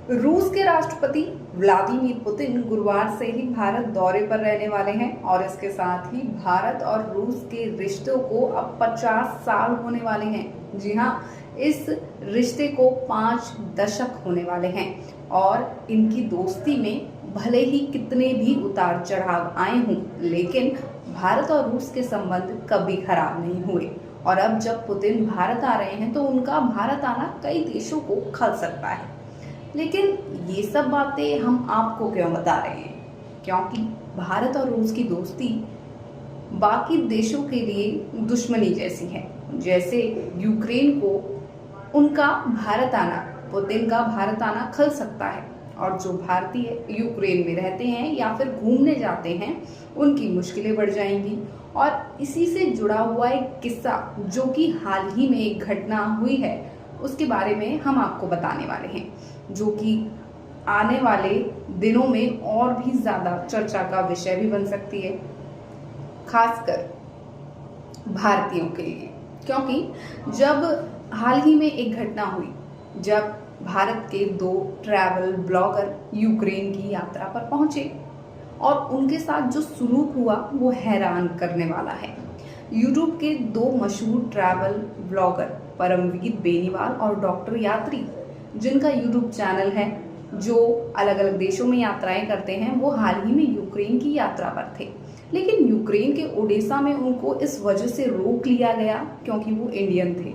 रूस के राष्ट्रपति व्लादिमीर पुतिन गुरुवार से ही भारत दौरे पर रहने वाले हैं और इसके साथ ही भारत और रूस के रिश्तों को अब 50 साल होने वाले हैं। जी हाँ, इस रिश्ते को 5 दशक होने वाले हैं और इनकी दोस्ती में भले ही कितने भी उतार चढ़ाव आए हों, लेकिन भारत और रूस के संबंध कभी खराब नहीं हुए। और अब जब पुतिन भारत आ रहे हैं तो उनका भारत आना कई देशों को खल सकता है। लेकिन ये सब बातें हम आपको क्यों बता रहे हैं? क्योंकि भारत और रूस की दोस्ती बाकी देशों के लिए दुश्मनी जैसी है। जैसे यूक्रेन को उनका भारत आना, पुतिन का भारत आना खल सकता है, और जो भारतीय यूक्रेन में रहते हैं या फिर घूमने जाते हैं उनकी मुश्किलें बढ़ जाएंगी। और इसी से जुड़ा हुआ एक किस्सा जो कि हाल ही में एक घटना हुई है, उसके बारे में हम आपको बताने वाले हैं, जो कि आने वाले दिनों में और भी ज्यादा चर्चा का विषय भी बन सकती है, खासकर भारतीयों के लिए। क्योंकि जब हाल ही में एक घटना हुई, जब भारत के 2 ट्रैवल ब्लॉगर यूक्रेन की यात्रा पर पहुंचे और उनके साथ जो सलूक हुआ वो हैरान करने वाला है। यूट्यूब के 2 मशहूर ट्रैवल ब्लॉगर परमवीर बेनीवाल और डॉक्टर यात्री, जिनका यूट्यूब चैनल है, जो अलग अलग देशों में यात्राएं करते हैं, वो हाल ही में यूक्रेन की यात्रा पर थे। लेकिन यूक्रेन के ओडेसा में उनको इस वजह से रोक लिया गया क्योंकि वो इंडियन थे।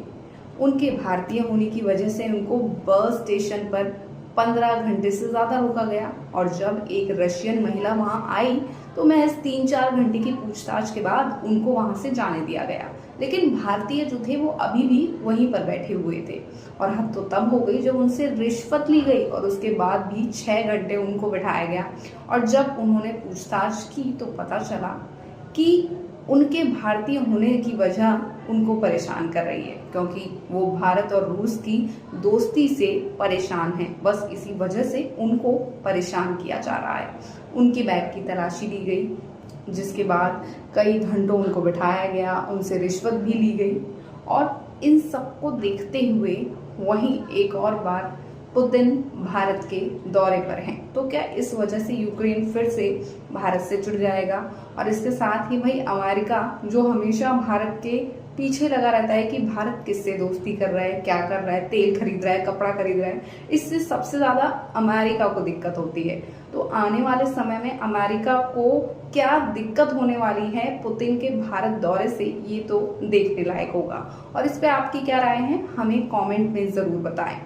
उनके भारतीय होने की वजह से उनको बस स्टेशन पर 15 घंटे से ज्यादा रोका गया। और जब एक रशियन महिला वहां आई तो महज 3-4 घंटे की पूछताछ के बाद उनको वहां से जाने दिया गया। लेकिन भारतीय जो थे वो अभी भी वहीं पर बैठे हुए थे। और हद तो तब हो गई जब उनसे रिश्वत ली गई और उसके बाद भी 6 घंटे उनको बिठाया गया। और जब उन्होंने पूछताछ की तो पता चला कि उनके भारतीय होने की वजह उनको परेशान कर रही है, क्योंकि वो भारत और रूस की दोस्ती से परेशान हैं। बस इसी वजह से उनको परेशान किया जा रहा है। उनके बैग की तलाशी ली गई, जिसके बाद कई घंटों उनको बिठाया गया, उनसे रिश्वत भी ली गई। और इन सबको देखते हुए वहीं एक और बार पुतिन भारत के दौरे पर हैं। तो क्या इस वजह से यूक्रेन फिर से भारत से जुड़ जाएगा? और इसके साथ ही भाई अमेरिका, जो हमेशा भारत के पीछे लगा रहता है कि भारत किससे दोस्ती कर रहा है, क्या कर रहा है, तेल खरीद रहा है, कपड़ा खरीद रहा है, इससे सबसे ज्यादा अमेरिका को दिक्कत होती है। तो आने वाले समय में अमेरिका को क्या दिक्कत होने वाली है पुतिन के भारत दौरे से, ये तो देखने लायक होगा। और इस पे आपकी क्या राय है, हमें कमेंट में जरूर बताएं।